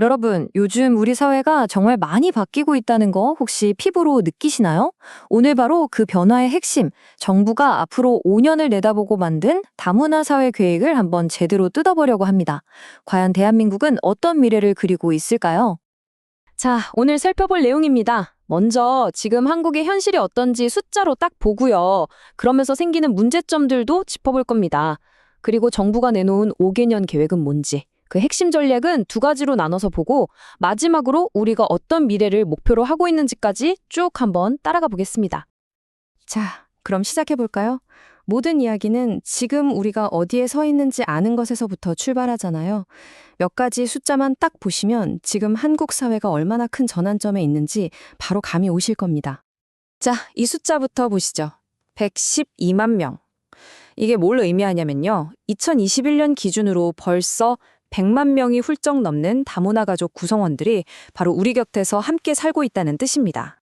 여러분, 요즘 우리 사회가 정말 많이 바뀌고 있다는 거 혹시 피부로 느끼시나요? 오늘 바로 그 변화의 핵심, 정부가 앞으로 5년을 내다보고 만든 다문화 사회 계획을 한번 제대로 뜯어보려고 합니다. 과연 대한민국은 어떤 미래를 그리고 있을까요? 자, 오늘 살펴볼 내용입니다. 먼저 지금 한국의 현실이 어떤지 숫자로 딱 보고요. 그러면서 생기는 문제점들도 짚어볼 겁니다. 그리고 정부가 내놓은 5개년 계획은 뭔지, 그 핵심 전략은 두 가지로 나눠서 보고 마지막으로 우리가 어떤 미래를 목표로 하고 있는지까지 쭉 한번 따라가 보겠습니다. 자, 그럼 시작해 볼까요? 모든 이야기는 지금 우리가 어디에 서 있는지 아는 것에서부터 출발하잖아요. 몇 가지 숫자만 딱 보시면 지금 한국 사회가 얼마나 큰 전환점에 있는지 바로 감이 오실 겁니다. 자, 이 숫자부터 보시죠. 112만 명. 이게 뭘 의미하냐면요. 2021년 기준으로 벌써 100만 명이 훌쩍 넘는 다문화 가족 구성원들이 바로 우리 곁에서 함께 살고 있다는 뜻입니다.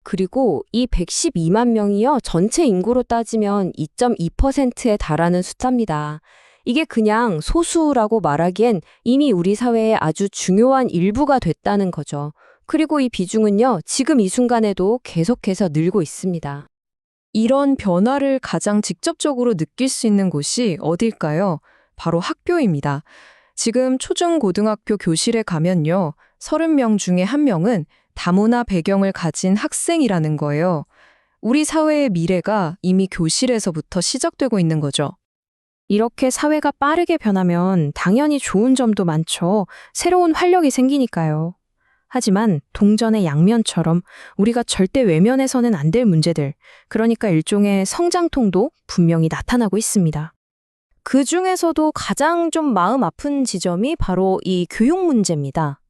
그리고 이 112만 명이요, 전체 인구로 따지면 2.2%에 달하는 숫자입니다. 이게 그냥 소수라고 말하기엔 이미 우리 사회의 아주 중요한 일부가 됐다는 거죠. 그리고 이 비중은요, 지금 이 순간에도 계속해서 늘고 있습니다. 이런 변화를 가장 직접적으로 느낄 수 있는 곳이 어딜까요? 바로 학교입니다. 지금 초중고등학교 교실에 가면요, 30명 중에 1명은 다문화 배경을 가진 학생이라는 거예요. 우리 사회의 미래가 이미 교실에서부터 시작되고 있는 거죠. 이렇게 사회가 빠르게 변하면 당연히 좋은 점도 많죠. 새로운 활력이 생기니까요. 하지만 동전의 양면처럼 우리가 절대 외면해서는 안 될 문제들, 그러니까 일종의 성장통도 분명히 나타나고 있습니다. 그 중에서도 가장 좀 마음 아픈 지점이 바로 이 교육 문제입니다.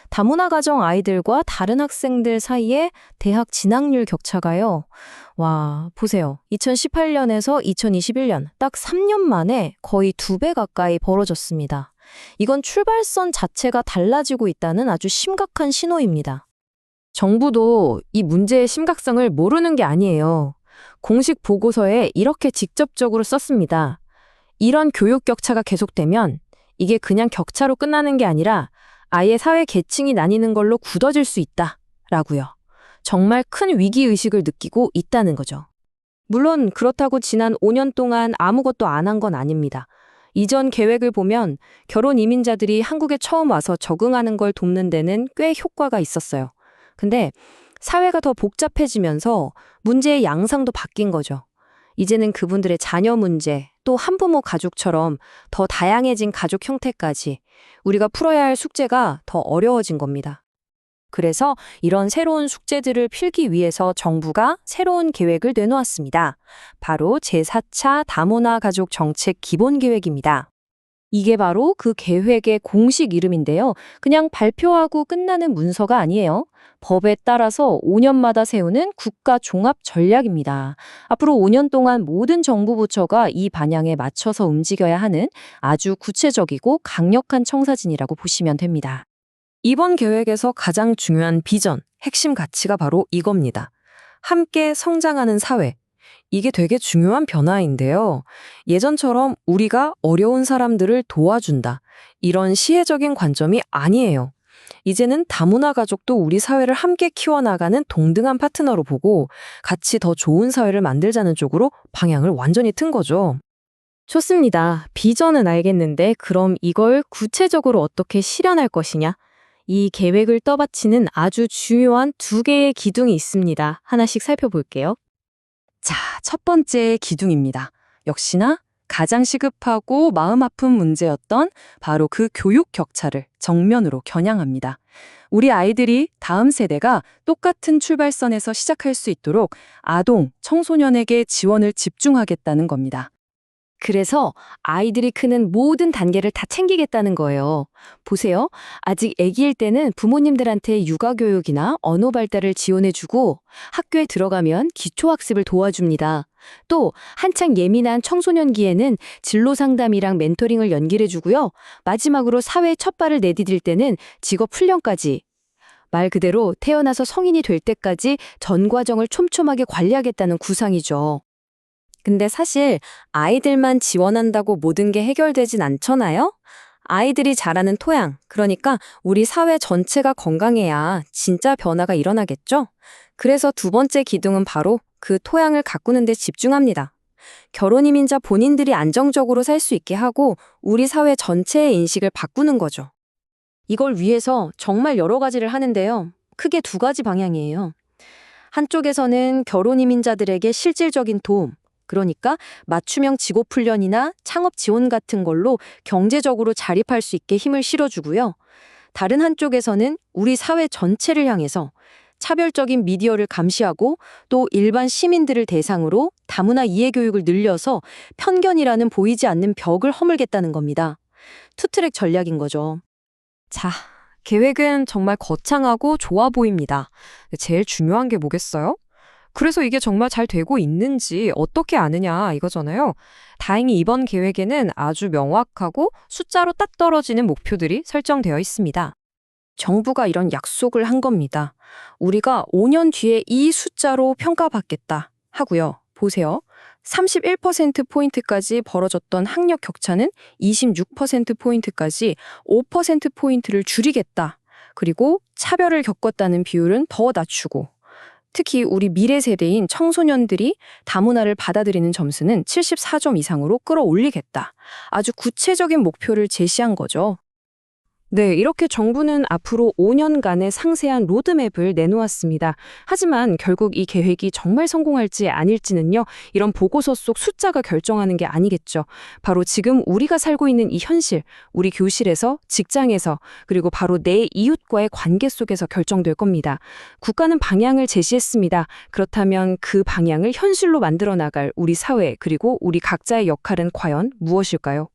다문화 가정 아이들과 다른 학생들 사이에 대학 진학률 격차가요. 와, 보세요. 2018년에서 2021년 딱 3년 만에 거의 2배 가까이 벌어졌습니다. 이건 출발선 자체가 달라지고 있다는 아주 심각한 신호입니다. 정부도 이 문제의 심각성을 모르는 게 아니에요. 공식 보고서에 이렇게 직접적으로 썼습니다. 이런 교육 격차가 계속되면 이게 그냥 격차로 끝나는 게 아니라 아예 사회 계층이 나뉘는 걸로 굳어질 수 있다라고요. 정말 큰 위기의식을 느끼고 있다는 거죠. 물론 그렇다고 지난 5년 동안 아무것도 안 한 건 아닙니다. 이전 계획을 보면 결혼 이민자들이 한국에 처음 와서 적응하는 걸 돕는 데는 꽤 효과가 있었어요. 근데 사회가 더 복잡해지면서 문제의 양상도 바뀐 거죠. 이제는 그분들의 자녀 문제, 또 한부모 가족처럼 더 다양해진 가족 형태까지 우리가 풀어야 할 숙제가 더 어려워진 겁니다. 그래서 이런 새로운 숙제들을 풀기 위해서 정부가 새로운 계획을 내놓았습니다. 바로 제4차 다문화 가족 정책 기본 계획입니다. 이게 바로 그 계획의 공식 이름인데요. 그냥 발표하고 끝나는 문서가 아니에요. 법에 따라서 5년마다 세우는 국가 종합 전략입니다. 앞으로 5년 동안 모든 정부 부처가 이 방향에 맞춰서 움직여야 하는 아주 구체적이고 강력한 청사진이라고 보시면 됩니다. 이번 계획에서 가장 중요한 비전, 핵심 가치가 바로 이겁니다. 함께 성장하는 사회. 이게 되게 중요한 변화인데요. 예전처럼 우리가 어려운 사람들을 도와준다, 이런 시혜적인 관점이 아니에요. 이제는 다문화 가족도 우리 사회를 함께 키워나가는 동등한 파트너로 보고 같이 더 좋은 사회를 만들자는 쪽으로 방향을 완전히 튼 거죠. 좋습니다. 비전은 알겠는데 그럼 이걸 구체적으로 어떻게 실현할 것이냐? 이 계획을 떠받치는 아주 중요한 2개의 기둥이 있습니다. 하나씩 살펴볼게요. 자, 첫 번째 기둥입니다. 역시나 가장 시급하고 마음 아픈 문제였던 바로 그 교육 격차를 정면으로 겨냥합니다. 우리 아이들이 다음 세대가 똑같은 출발선에서 시작할 수 있도록 아동, 청소년에게 지원을 집중하겠다는 겁니다. 그래서 아이들이 크는 모든 단계를 다 챙기겠다는 거예요. 보세요. 아직 아기일 때는 부모님들한테 육아교육이나 언어 발달을 지원해주고 학교에 들어가면 기초학습을 도와줍니다. 또 한창 예민한 청소년기에는 진로 상담이랑 멘토링을 연결해주고요. 마지막으로 사회에 첫 발을 내디딜 때는 직업 훈련까지. 말 그대로 태어나서 성인이 될 때까지 전 과정을 촘촘하게 관리하겠다는 구상이죠. 근데 사실 아이들만 지원한다고 모든 게 해결되진 않잖아요? 아이들이 자라는 토양, 그러니까 우리 사회 전체가 건강해야 진짜 변화가 일어나겠죠? 그래서 두 번째 기둥은 바로 그 토양을 가꾸는 데 집중합니다. 결혼 이민자 본인들이 안정적으로 살 수 있게 하고 우리 사회 전체의 인식을 바꾸는 거죠. 이걸 위해서 정말 여러 가지를 하는데요. 크게 두 가지 방향이에요. 한쪽에서는 결혼 이민자들에게 실질적인 도움, 그러니까 맞춤형 직업 훈련이나 창업 지원 같은 걸로 경제적으로 자립할 수 있게 힘을 실어주고요. 다른 한쪽에서는 우리 사회 전체를 향해서 차별적인 미디어를 감시하고 또 일반 시민들을 대상으로 다문화 이해 교육을 늘려서 편견이라는 보이지 않는 벽을 허물겠다는 겁니다. 투트랙 전략인 거죠. 자, 계획은 정말 거창하고 좋아 보입니다. 제일 중요한 게 뭐겠어요? 그래서 이게 정말 잘 되고 있는지 어떻게 아느냐 이거잖아요. 다행히 이번 계획에는 아주 명확하고 숫자로 딱 떨어지는 목표들이 설정되어 있습니다. 정부가 이런 약속을 한 겁니다. 우리가 5년 뒤에 이 숫자로 평가받겠다 하고요. 보세요. 31%포인트까지 벌어졌던 학력 격차는 26%포인트까지 5%포인트를 줄이겠다. 그리고 차별을 겪었다는 비율은 더 낮추고 특히 우리 미래 세대인 청소년들이 다문화를 받아들이는 점수는 74점 이상으로 끌어올리겠다. 아주 구체적인 목표를 제시한 거죠. 네, 이렇게 정부는 앞으로 5년간의 상세한 로드맵을 내놓았습니다. 하지만 결국 이 계획이 정말 성공할지 아닐지는요, 이런 보고서 속 숫자가 결정하는 게 아니겠죠. 바로 지금 우리가 살고 있는 이 현실, 우리 교실에서, 직장에서, 그리고 바로 내 이웃과의 관계 속에서 결정될 겁니다. 국가는 방향을 제시했습니다. 그렇다면 그 방향을 현실로 만들어 나갈 우리 사회, 그리고 우리 각자의 역할은 과연 무엇일까요?